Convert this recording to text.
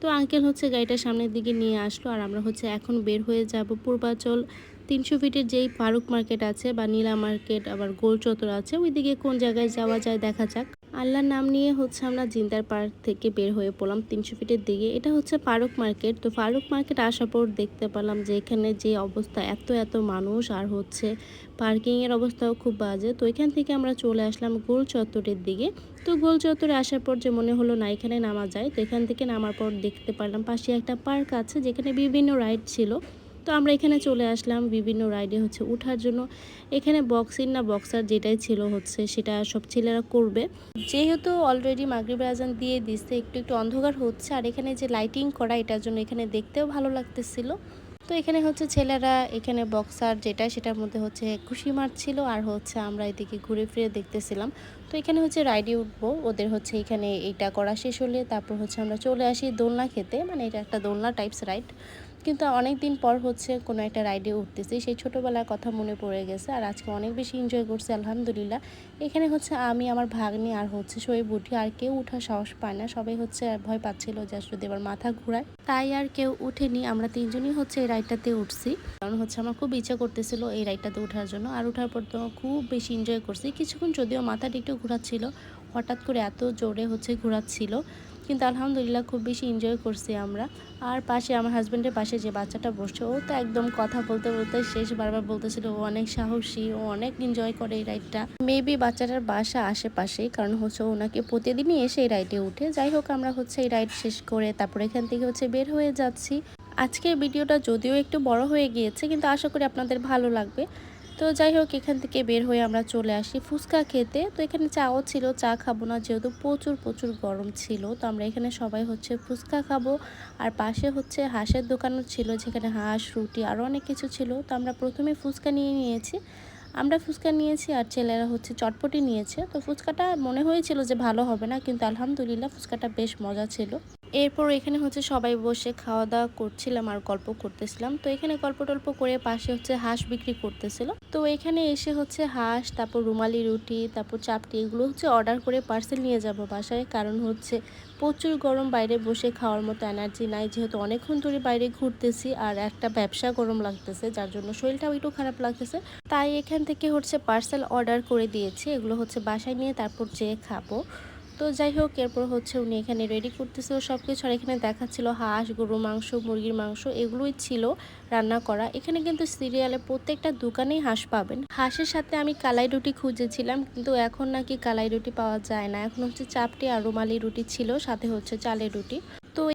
তো আঙ্কেল হচ্ছে গাড়িটা সামনের দিকে নিয়ে আসলো আর আমরা হচ্ছে এখন বের হয়ে যাব পূর্বাচল ৩০০ ফিটের যেই ফারুক মার্কেট আছে বা নীলা মার্কেট আবার গোল চত্বর আছে ওইদিকে কোন জায়গায় যাওয়া যায় দেখা যাক। আল্লাহর নাম নিয়ে হচ্ছে আমরা জিন্দার পার্ক থেকে বের হয়ে পড়লাম ৩০০ ফিটের দিকে। এটা হচ্ছে ফারুক মার্কেট। তো ফারুক মার্কেট আসার পর দেখতে পেলাম যে এখানে যে অবস্থা এত মানুষ আর হচ্ছে পার্কিংয়ের অবস্থাও খুব বাজে। তো এখান থেকে আমরা চলে আসলাম গোল চত্বরের দিকে। তো গোল চত্বরে আসার পর যে মনে হলো না এখানে নামা যায়। তো এখান থেকে নামার পর দেখতে পারলাম পাশে একটা পার্ক আছে যেখানে বিভিন্ন রাইড ছিল। তো আমরা এখানে চলে আসলাম বিভিন্ন রাইডে হচ্ছে ওঠার জন্য। এখানে বক্সিং না বক্সার যেটাই ছিল হচ্ছে সেটা সব ছেলেরা করবে। যেহেতু অলরেডি মাগরিবের আজান দিয়ে দিচ্ছে একটু অন্ধকার হচ্ছে আর এখানে যে লাইটিং করা এটার জন্য এখানে দেখতেও ভালো লাগতেছিল। তো এখানে হচ্ছে ছেলেরা এখানে বক্সার যেটা সেটার মধ্যে হচ্ছে খুশি মারছিল আর হচ্ছে আমরা এদিকে ঘুরে ফিরে দেখতেছিলাম। তো এখানে হচ্ছে রাইডে উঠবো ওদের হচ্ছে এখানে এইটা করা শেষ হলে তারপর হচ্ছে আমরা চলে আসি দোলনা খেতে, মানে এটা একটা দোলনা টাইপস রাইড। কিন্তু অনেক দিন পর হচ্ছে কোনো একটা রাইডে উঠতেছি, সেই ছোটোবেলার কথা মনে পড়ে গেছে আর আজকে অনেক বেশি এনজয় করছি আলহামদুলিল্লাহ। এখানে হচ্ছে আমি আমার ভাগ্নি আর হচ্ছে শোয়েব উঠি, আর কেউ উঠার সাহস পায় না, সবাই হচ্ছে ভয় পাচ্ছিল যে যদি এবার মাথা ঘুরায়, তাই আর কেউ উঠেনি। আমরা তিনজনই হচ্ছে এই রাইডটাতে উঠছি, কারণ হচ্ছে আমার খুব ইচ্ছা করতেছিল এই রাইডটাতে ওঠার জন্য। আর ওঠার পর তো খুব বেশি এনজয় করছি কিছুক্ষণ, যদিও মাথাটা একটু ঘোরাচ্ছিল, হঠাৎ করে এত জোরে হচ্ছে ঘোরাচ্ছিল, কিন্তু আলহামদুলিল্লাহ খুব বেশি এনজয় করছি আমরা। আর পাশে আমার হাজব্যান্ডের পাশে যে বাচ্চাটা বসছে ও তো একদম কথা বলতে বলতে শেষ, বারবার বলতেছিল ও অনেক সাহসী, ও অনেক এনজয় করে এই রাইডটা। মেবি বাচ্চাটার বাসা আশেপাশেই, কারণ হচ্ছে ওনাকে প্রতিদিনই এসে এই রাইডে উঠে। যাই হোক আমরা হচ্ছে এই রাইড শেষ করে তারপর এখান থেকে হচ্ছে বের হয়ে যাচ্ছি। আজকের ভিডিওটা যদিও একটু বড় হয়ে গিয়েছে, কিন্তু আশা করি আপনাদের ভালো লাগবে। তো যাই হোক এখান থেকে বের হয়ে আমরা চলে আসি ফুচকা খেতে। তো এখানে চাও ছিল, চা খাবো না যেহেতু প্রচুর গরম ছিল। তো আমরা এখানে সবাই হচ্ছে ফুচকা খাবো। আর পাশে হচ্ছে হাঁসের দোকানও ছিল, যেখানে হাঁস, রুটি আরও অনেক কিছু ছিল। তো আমরা প্রথমে ফুচকা নিয়েছি, আমরা ফুচকা নিয়েছি আর ছেলেরা হচ্ছে চটপটি নিয়েছে। তো ফুচকাটা মনে হয়েছিল যে ভালো হবে না, কিন্তু আলহামদুলিল্লাহ ফুচকাটা বেশ মজা ছিল। এরপর এখানে হচ্ছে সবাই বসে খাওয়া দাওয়া করছিলাম আর গল্প করতেছিলাম। তো এখানে গল্প টল্প করে পাশে হচ্ছে হাঁস বিক্রি করতেছিল। তো এখানে এসে হচ্ছে হাঁস, তারপর রুমালি রুটি, তারপর চাপটি এগুলো হচ্ছে অর্ডার করে পার্সেল নিয়ে যাব বাসায়, কারণ হচ্ছে প্রচুর গরম, বাইরে বসে খাওয়ার মতো এনার্জি নাই, যেহেতু অনেকক্ষণ ধরে বাইরে ঘুরতেছি আর একটা ব্যবসা গরম লাগতেছে, যার জন্য শরীরটাও একটু খারাপ লাগতেছে। তাই এখান থেকে হচ্ছে পার্সেল অর্ডার করে দিয়েছি, এগুলো হচ্ছে বাসায় নিয়ে তারপর যেয়ে খাবো। তো যাই হোক এরপর হচ্ছে উনি এখানে রেডি করতেছিল সব কিছু, আর এখানে দেখাচ্ছিল হাঁস, গরুর মাংস, মুরগির মাংস এগুলোই ছিল রান্না করা। এখানে কিন্তু সিরিয়ালে প্রত্যেকটা দোকানেই হাঁস পাবেন। হাঁসের সাথে আমি কালাই রুটি খুঁজেছিলাম, কিন্তু এখন নাকি কালাই রুটি পাওয়া যায় না, এখন হচ্ছে চাপটি আর রুমালি রুটি ছিল, সাথে হচ্ছে চালের রুটি। তো